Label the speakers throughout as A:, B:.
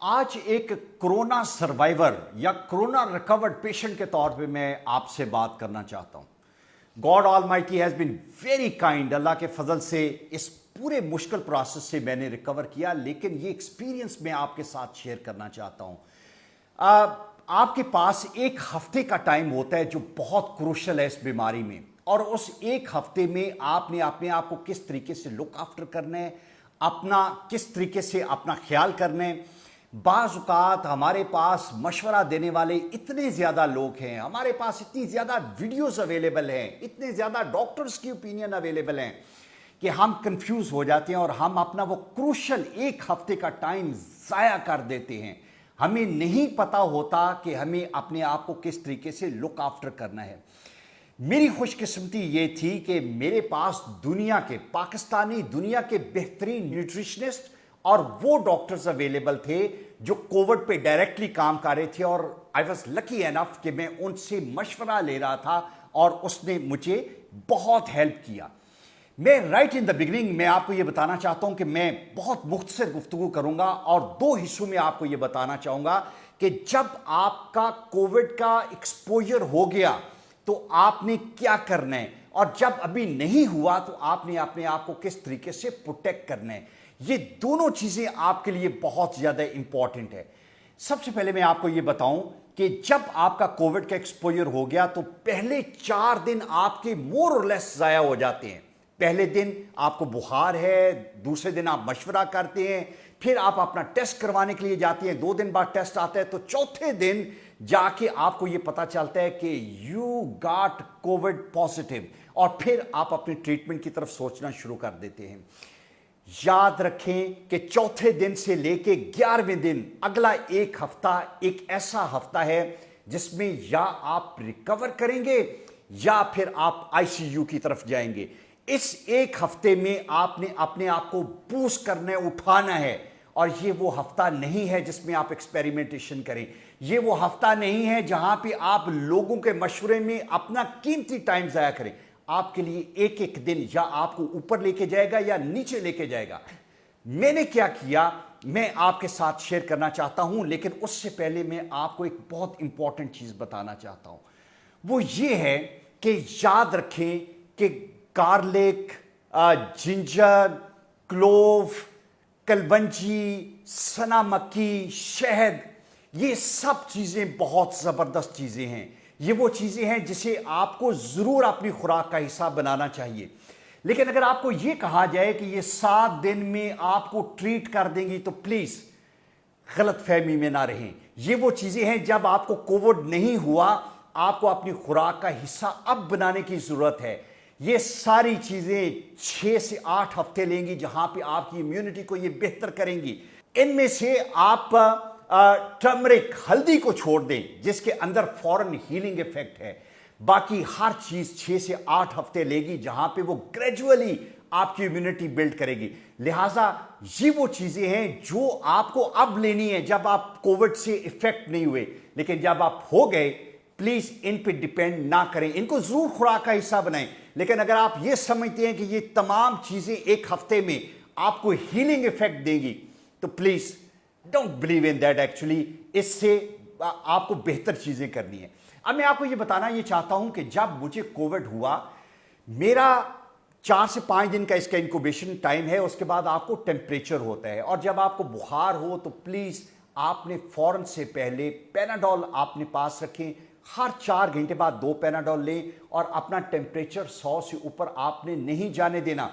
A: आज एक corona survivor या कोरोना रिकवर्ड पेशेंट के तौर पे मैं आपसे बात करना चाहता हूं। God Almighty has been very kind. Allah के फजल से इस पूरे मुश्किल प्रोसेस से मैंने रिकवर किया, लेकिन ये एक्सपीरियंस मैं आपके साथ शेयर करना चाहता हूं। आपके पास एक हफ्ते का टाइम होता है जो बहुत क्रूशल है इस बीमारी में, और उस एक हफ्ते में आपने अपने आप को किस तरीके से लुक आफ्टर करना है, अपना किस तरीके से अपना ख्याल करना है। बाज़ औक़ात हमारे पास मशवरा देने वाले इतने ज़्यादा लोग हैं, हमारे पास इतनी ज़्यादा वीडियोस अवेलेबल हैं, इतने ज़्यादा डॉक्टर्स की ओपिनियन अवेलेबल हैं कि हम कंफ्यूज हो जाते हैं और हम अपना वो क्रूशल एक हफ्ते का टाइम ज़ाया कर देते हैं। हमें नहीं पता होता कि हमें अपने आप को किस तरीके से लुक आफ्टर करना है। मेरी खुशकिस्मती ये थी कि मेरे पास पाकिस्तानी दुनिया के बेहतरीन न्यूट्रिशनिस्ट और वो डॉक्टर्स अवेलेबल थे जो कोविड पे डायरेक्टली काम कर रहे थे, और आई वॉज लकी एनफ कि मैं उनसे मशवरा ले रहा था और उसने मुझे बहुत हेल्प किया। मैं राइट इन द बिगिनिंग मैं आपको ये बताना चाहता हूं कि मैं बहुत मुख्तसर गुफ्तगू करूंगा और दो हिस्सों में आपको ये बताना चाहूंगा कि जब आपका कोविड का एक्सपोजर हो गया तो आपने क्या करना है, और जब अभी नहीं हुआ तो आपने अपने आप को किस तरीके से प्रोटेक्ट करना है। ये दोनों चीजें आपके लिए बहुत ज्यादा इंपॉर्टेंट है। सबसे पहले मैं आपको ये बताऊं कि जब आपका कोविड का एक्सपोजर हो गया तो पहले 4 दिन आपके मोर और लेस जाया हो जाते हैं। पहले दिन आपको बुखार है, दूसरे दिन आप मशवरा करते हैं, फिर आप अपना टेस्ट करवाने के लिए जाते हैं, 2 दिन बाद टेस्ट आता है, तो चौथे दिन जाके आपको यह पता चलता है कि यू गॉट कोविड पॉजिटिव, और फिर आप अपनी ट्रीटमेंट की तरफ सोचना शुरू कर देते हैं। याद रखें कि चौथे दिन से लेके 11वें दिन अगला एक हफ्ता एक ऐसा हफ्ता है जिसमें या आप रिकवर करेंगे या फिर आप आईसीयू की तरफ जाएंगे। इस एक हफ्ते में आपने अपने आप को बूस्ट करना है, उठाना है, और ये वो हफ्ता नहीं है जिसमें आप एक्सपेरिमेंटेशन करें। ये वो हफ्ता नहीं है जहां पे आप लोगों के मशवरे में अपना कीमती टाइम जाया करें। आपके लिए एक एक दिन या आपको ऊपर लेके जाएगा या नीचे लेके जाएगा। मैंने क्या किया मैं आपके साथ शेयर करना चाहता हूं, लेकिन उससे पहले मैं आपको एक बहुत इंपॉर्टेंट चीज बताना चाहता हूं। वो ये है कि याद रखें कि गार्लिक, जिंजर, क्लोव, कलवंजी, सना मक्खी, शहद, ये सब चीजें बहुत जबरदस्त चीजें हैं। ये वो चीजें हैं जिसे आपको जरूर अपनी खुराक का हिस्सा बनाना चाहिए। लेकिन अगर आपको यह कहा जाए कि ये 7 दिन में आपको ट्रीट कर देंगी तो प्लीज गलत फहमी में ना रहें। ये वो चीजें हैं जब आपको कोविड नहीं हुआ, आपको अपनी खुराक का हिस्सा अब बनाने की जरूरत है। ये सारी चीजें 6 से 8 हफ्ते लेंगी जहां पे आपकी इम्यूनिटी को ये बेहतर करेंगी। इनमें से आप टर्मरिक, हल्दी को छोड़ दें जिसके अंदर फौरन हीलिंग इफेक्ट है। बाकी हर चीज 6 से 8 हफ्ते लेगी जहां पे वो ग्रेजुअली आपकी इम्यूनिटी बिल्ड करेगी। लिहाजा ये वो चीजें हैं जो आपको अब लेनी है जब आप कोविड से इफेक्ट नहीं हुए, लेकिन जब आप हो गए प्लीज इन पे डिपेंड ना करें। इनको जरूर खुराक का हिस्सा बनाएं, लेकिन अगर आप ये समझते हैं कि ये तमाम चीजें एक हफ्ते में आपको हीलिंग इफेक्ट देगी तो please don't believe in that. Actually इससे आपको बेहतर चीजें करनी है। अब मैं आपको ये बताना ये चाहता हूं कि जब मुझे कोविड हुआ, मेरा 4 से 5 दिन का इसका इंक्यूबेशन टाइम है। उसके बाद आपको टेम्परेचर होता है, और जब आपको बुखार हो तो प्लीज आपने फौरन से पहले पैनाडोल आपने पास रखें। हर 4 घंटे बाद 2 पैनाडोल लें, और अपना टेम्परेचर 100 से ऊपर आपने नहीं जाने देना।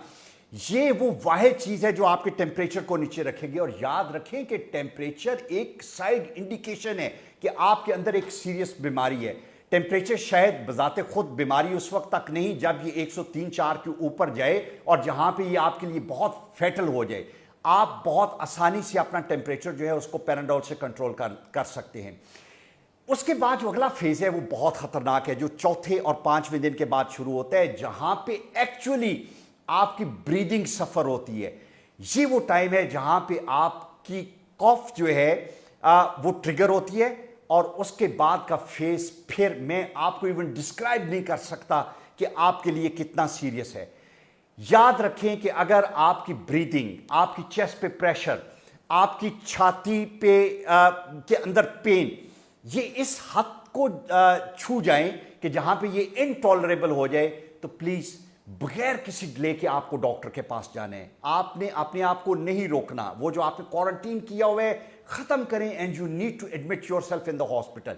A: ये वो वाहिद चीज है जो आपके टेम्परेचर को नीचे रखेगी। और याद रखें कि टेम्परेचर एक साइड इंडिकेशन है कि आपके अंदर एक सीरियस बीमारी है। टेम्परेचर शायद बजाते खुद बीमारी उस वक्त तक नहीं जब ये 103-4 के ऊपर जाए और जहां पे ये आपके लिए बहुत फैटल हो जाए। आप बहुत आसानी से अपना टेम्परेचर जो है उसको पैनाडोल से कंट्रोल कर सकते हैं। उसके बाद जो अगला फेज है वो बहुत खतरनाक है, जो चौथे और 5वें दिन के बाद शुरू होता है, जहां पे एक्चुअली आपकी ब्रीदिंग सफर होती है। ये वो टाइम है जहां पे आपकी कॉफ जो है वो ट्रिगर होती है, और उसके बाद का फेज फिर मैं आपको इवन डिस्क्राइब नहीं कर सकता कि आपके लिए कितना सीरियस है। याद रखें कि अगर आपकी ब्रीदिंग, आपकी चेस्ट पे प्रेशर, آپ کی چھاتی پہ کے اندر پین، یہ اس حد کو چھو جائیں کہ جہاں پہ یہ انٹالریبل ہو جائے، تو پلیز بغیر کسی ڈیلے کے آپ کو ڈاکٹر کے پاس جانا ہے. آپ نے اپنے آپ کو نہیں روکنا. وہ جو آپ نے کوارنٹین کیا ہوا ہے ختم کریں، and you need to admit yourself in the hospital.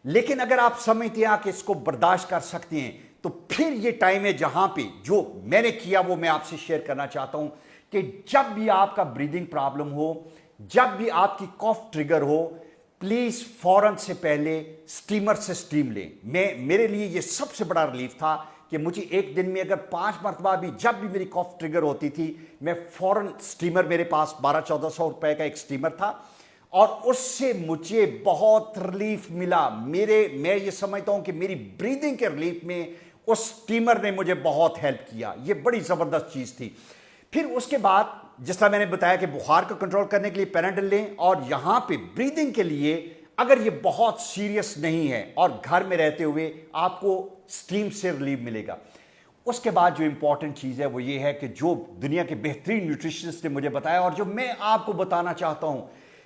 A: لیکن اگر آپ سمجھتے ہیں کہ اس کو برداشت کر سکتے ہیں، تو پھر یہ ٹائم ہے جہاں پہ جو میں نے کیا وہ میں آپ سے شیئر کرنا چاہتا ہوں کہ جب بھی آپ کا بریدنگ پرابلم ہو، جب بھی آپ کی کاف ٹریگر ہو، پلیز فوراً سے پہلے سٹیمر سے سٹیم لیں. میرے لیے یہ سب سے بڑا ریلیف تھا کہ مجھے ایک دن میں اگر 5 مرتبہ بھی جب بھی میری کاف ٹریگر ہوتی تھی، میں فوراً سٹیمر، میرے پاس 1200-1400 روپے کا ایک سٹیمر تھا، اور اس سے مجھے بہت ریلیف ملا. میں یہ سمجھتا ہوں کہ میری بریدنگ کے ریلیف میں اس سٹیمر نے مجھے بہت ہیلپ کیا. یہ بڑی زبردست چیز تھی. پھر اس کے بعد جس طرح میں نے بتایا کہ بخار کو کنٹرول کرنے کے لیے پیناڈل لیں، اور یہاں پہ بریدنگ کے لیے اگر یہ بہت سیریس نہیں ہے اور گھر میں رہتے ہوئے آپ کو سٹیم سے ریلیف ملے گا. اس کے بعد جو امپورٹنٹ چیز ہے وہ یہ ہے کہ جو دنیا کے بہترین نیوٹریشنسٹ نے مجھے بتایا اور جو میں آپ کو بتانا چاہتا ہوں،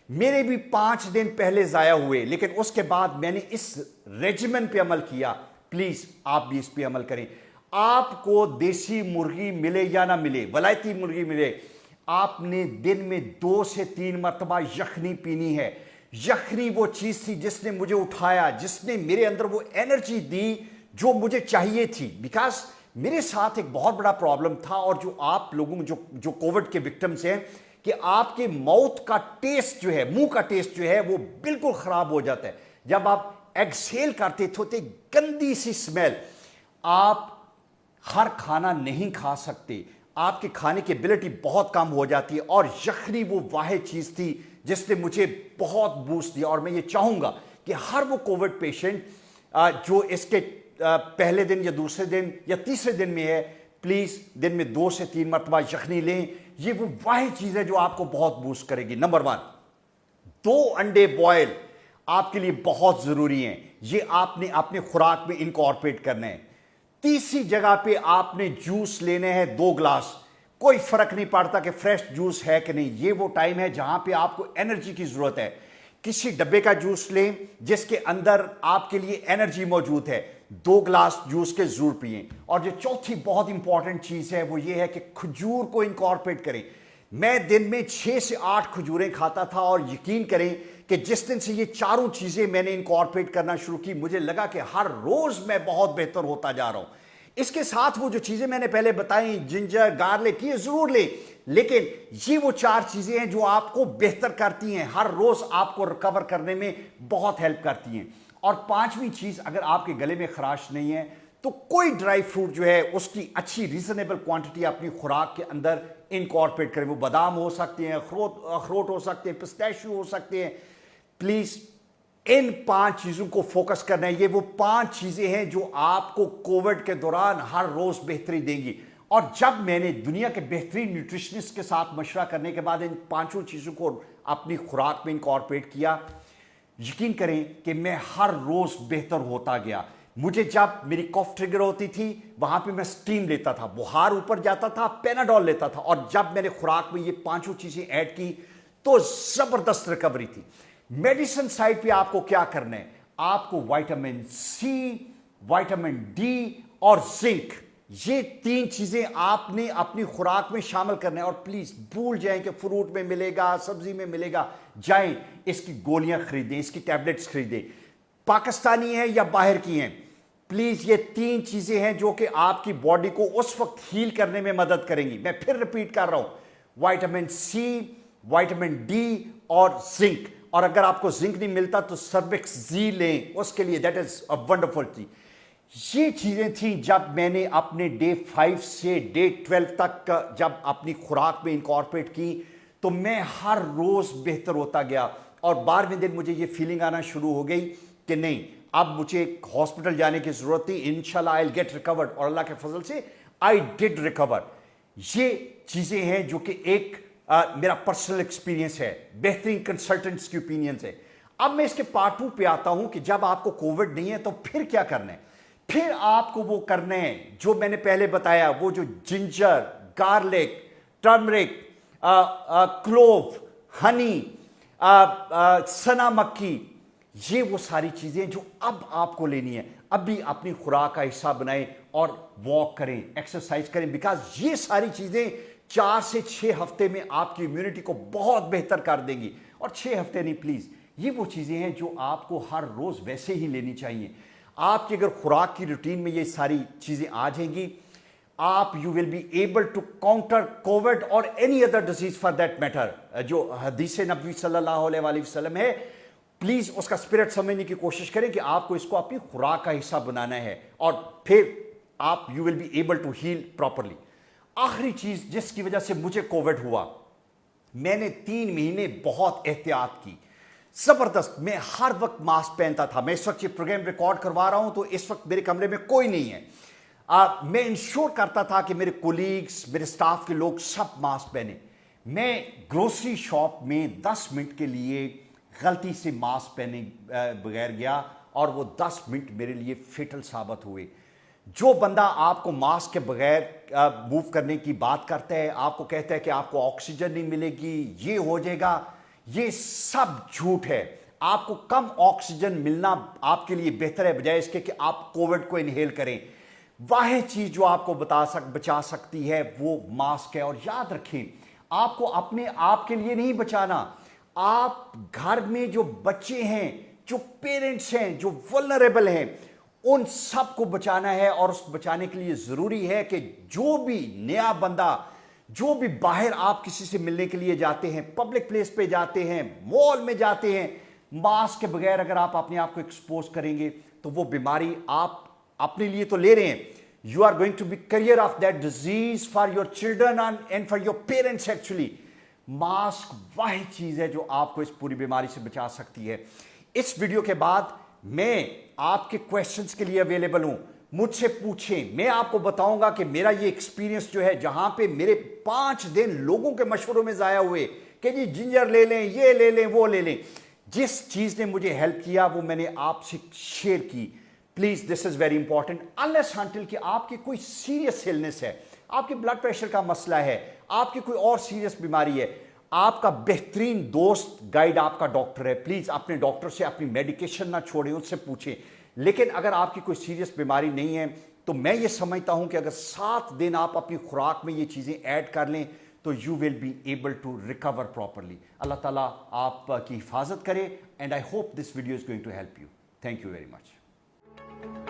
A: میرے بھی 5 دن پہلے ضائع ہوئے، لیکن اس کے بعد میں نے اس ریجیمن پہ عمل کیا. پلیز آپ بھی اس پہ عمل کریں. آپ کو دیسی مرغی ملے یا نہ ملے، ولایتی مرغی ملے، آپ نے دن میں 2 سے 3 مرتبہ یخنی پینی ہے. یخنی وہ چیز تھی جس نے مجھے اٹھایا، جس نے میرے اندر وہ انرجی دی جو مجھے چاہیے تھی. بیکاز میرے ساتھ ایک بہت بڑا پرابلم تھا، اور جو آپ لوگوں جو کووڈ کے وکٹمز ہیں، کہ آپ کے ماؤتھ کا ٹیسٹ جو ہے، منہ کا ٹیسٹ جو ہے وہ بالکل خراب ہو جاتا ہے. جب آپ ایکسیل کرتے تھے گندی سی سمیل، آپ ہر کھانا نہیں کھا سکتے، آپ کے کھانے کی ایبلٹی بہت کم ہو جاتی ہے. اور یخنی وہ واحد چیز تھی جس نے مجھے بہت بوسٹ دیا. اور میں یہ چاہوں گا کہ ہر وہ کووڈ پیشنٹ جو اس کے پہلے دن یا دوسرے دن یا تیسرے دن میں ہے، پلیز دن میں 2 سے 3 مرتبہ یخنی لیں. یہ وہ واحد چیز ہے جو آپ کو بہت بوسٹ کرے گی. نمبر 1، 2 انڈے بوائل آپ کے لیے بہت ضروری ہیں. یہ آپ نے اپنے خوراک میں انکارپوریٹ کرنا ہے. تیسری جگہ پہ آپ نے جوس لینے ہیں 2 گلاس. کوئی فرق نہیں پڑتا کہ فریش جوس ہے کہ نہیں، یہ وہ ٹائم ہے جہاں پہ آپ کو انرجی کی ضرورت ہے. کسی ڈبے کا جوس لیں جس کے اندر آپ کے لیے انرجی موجود ہے. 2 گلاس جوس کے ضرور پئیں. اور جو چوتھی بہت امپورٹنٹ چیز ہے وہ یہ ہے کہ کھجور کو انکارپوریٹ کریں. میں دن میں 6 سے 8 کھجوریں کھاتا تھا، اور یقین کریں کہ جس دن سے یہ چاروں چیزیں میں نے انکارپوریٹ کرنا شروع کی، مجھے لگا کہ ہر روز میں بہت بہتر ہوتا جا رہا ہوں. اس کے ساتھ وہ جو چیزیں میں نے پہلے بتائیں، جنجر، گارلک، یہ ضرور لیں، لیکن یہ وہ 4 چیزیں ہیں جو آپ کو بہتر کرتی ہیں، ہر روز آپ کو ریکور کرنے میں بہت ہیلپ کرتی ہیں. اور 5ویں چیز، اگر آپ کے گلے میں خراش نہیں ہے تو کوئی ڈرائی فروٹ جو ہے اس کی اچھی ریزنیبل کوانٹٹی اپنی خوراک کے اندر انکارپوریٹ کریں. وہ بادام ہو سکتے ہیں، اخروٹ ہو سکتے ہیں، پسٹیشیو ہو سکتے ہیں. پلیز ان 5 چیزوں کو فوکس کرنا ہے. یہ وہ 5 چیزیں ہیں جو آپ کو کووڈ کے دوران ہر روز بہتری دیں گی. اور جب میں نے دنیا کے بہترین نیوٹریشنسٹ کے ساتھ مشورہ کرنے کے بعد ان 5 چیزوں کو اپنی خوراک میں انکارپوریٹ کیا، یقین کریں کہ میں ہر روز بہتر ہوتا گیا. مجھے جب میری کاف ٹریگر ہوتی تھی وہاں پہ میں سٹیم لیتا تھا، بخار اوپر جاتا تھا، پیناڈول لیتا تھا. اور جب میں نے خوراک میں یہ 5 چیزیں ایڈ کی تو زبردست ریکوری تھی. میڈیسن سائڈ پہ آپ کو کیا کرنا ہے؟ آپ کو وائٹامن سی، وائٹامن ڈی اور زنک، یہ 3 چیزیں آپ نے اپنی خوراک میں شامل کرنا ہے. اور پلیز بھول جائیں کہ فروٹ میں ملے گا، سبزی میں ملے گا. جائیں اس کی گولیاں خریدیں، اس کی ٹیبلٹس خریدیں، پاکستانی ہیں یا باہر کی ہیں. پلیز یہ 3 چیزیں ہیں جو کہ آپ کی باڈی کو اس وقت ہیل کرنے میں مدد کریں گی. میں پھر ریپیٹ کر رہا ہوں، وائٹامن سی، وائٹامن ڈی اور زنک. اور اگر آپ کو زنک نہیں ملتا تو سروکس زی لیں اس کے لیے، دیٹ از اے ونڈرفل تھی. یہ چیزیں تھیں جب میں نے اپنے ڈے 5 سے ڈے 12 تک جب اپنی خوراک میں انکارپوریٹ کی تو میں ہر روز بہتر ہوتا گیا. اور 12ویں دن مجھے یہ فیلنگ آنا شروع ہو گئی کہ نہیں، اب مجھے ہاسپٹل جانے کی ضرورت تھی. انشاءاللہ آئی ول گیٹ ریکورڈ، اور اللہ کے فضل سے آئی ڈڈ ریکور. یہ چیزیں ہیں جو کہ ایک میرا پرسنل ایکسپیرینس ہے، بہترین کنسلٹنٹس کی اوپینینز ہے. اب میں اس کے پارٹ 2 پہ آتا ہوں کہ جب آپ کو کووڈ نہیں ہے تو پھر کیا کرنا ہے. پھر آپ کو وہ کرنا ہے جو میں نے پہلے بتایا، وہ جو جنجر، گارلک، ٹرمرک، کلوو، हनी, सना मक्की, ये वो सारी चीज़ें जो अब आपको लेनी है। अभी अपनी खुराक का हिस्सा बनाएं और वॉक करें, एक्सरसाइज करें, बिकॉज ये सारी चीज़ें 4 से 6 हफ्ते में आपकी इम्यूनिटी को बहुत बेहतर कर देंगी। और 6 हफ्ते नहीं, प्लीज़, ये वो चीज़ें हैं जो आपको हर रोज़ वैसे ही लेनी चाहिए। आपकी अगर खुराक की रूटीन में ये सारी चीज़ें आ जाएंगी, आप you will be able to counter covid और any other disease for that matter. जो हदीस नबी सल्लल्लाहु अलैहि वसल्लम है, प्लीज उसका स्पिरिट समझने की कोशिश करें कि आपको इसको अपनी खुराक का हिस्सा बनाना है, और फिर आप you will be able to heal properly. आखिरी चीज जिसकी वजह से मुझे कोविड हुआ, मैंने 3 महीने बहुत एहतियात की, जबरदस्त। मैं हर वक्त मास्क पहनता था। मैं इस वक्त ये प्रोग्राम रिकॉर्ड करवा रहा हूं तो इस वक्त मेरे कमरे में कोई नहीं है। मैं इंश्योर करता था कि मेरे कोलीग्स, मेरे स्टाफ के लोग सब मास्क पहने। मैं ग्रोसरी शॉप में 10 मिनट के लिए गलती से मास्क पहने बगैर गया और वो 10 मिनट मेरे लिए फेटल साबित हुए। जो बंदा आपको मास्क के बगैर मूव करने की बात करता है, आपको कहता है कि आपको ऑक्सीजन नहीं मिलेगी, ये हो जाएगा, ये सब झूठ है। आपको कम ऑक्सीजन मिलना आपके लिए बेहतर है बजाय इसके कि आप कोविड को इनहेल करें। वाह चीज जो आपको बचा सकती है वो मास्क है। और याद रखें, आपको अपने आप के लिए नहीं बचाना, आप घर में जो बच्चे हैं, जो पेरेंट्स हैं, जो वल्नरेबल हैं, उन सब को बचाना है। और उस बचाने के लिए जरूरी है कि जो भी नया बंदा, जो भी बाहर आप किसी से मिलने के लिए जाते हैं, पब्लिक प्लेस पे जाते हैं, मॉल में जाते हैं, मास्क के बगैर अगर आप अपने आप को एक्सपोज करेंगे तो वो बीमारी आप अपने लिए तो ले रहे हैं, you are going to be carrier of that disease for your children and for your parents. Actually mask वही चीज है जो आपको इस पूरी बीमारी से बचा सकती है। इस वीडियो के बाद मैं आपके क्वेश्चंस के लिए अवेलेबल हूं, मुझसे पूछें। मैं आपको बताऊंगा कि मेरा ये एक्सपीरियंस जो है, जहां पे मेरे 5 दिन लोगों के मशवरों में जाया हुए कि जी जिंजर ले लें, ये ले लें, वो ले लें, जिस चीज ने मुझे हेल्प किया वो मैंने आपसे शेयर की। Please, this is very important. Unless until कि आपकी कोई सीरियस इलनेस है, आपके ब्लड प्रेशर का मसला है, आपकी कोई और सीरियस बीमारी है, आपका बेहतरीन दोस्त गाइड आपका डॉक्टर है। प्लीज अपने डॉक्टर से अपनी मेडिकेशन ना छोड़ें, उससे पूछें। लेकिन अगर आपकी कोई सीरियस बीमारी नहीं है तो मैं ये समझता हूं कि अगर 7 दिन आप अपनी खुराक में ये चीजें ऐड कर लें तो you will be able to recover properly. Allah ताला आपकी हिफाजत करे, and I hope this video is going to help you. Thank you very much.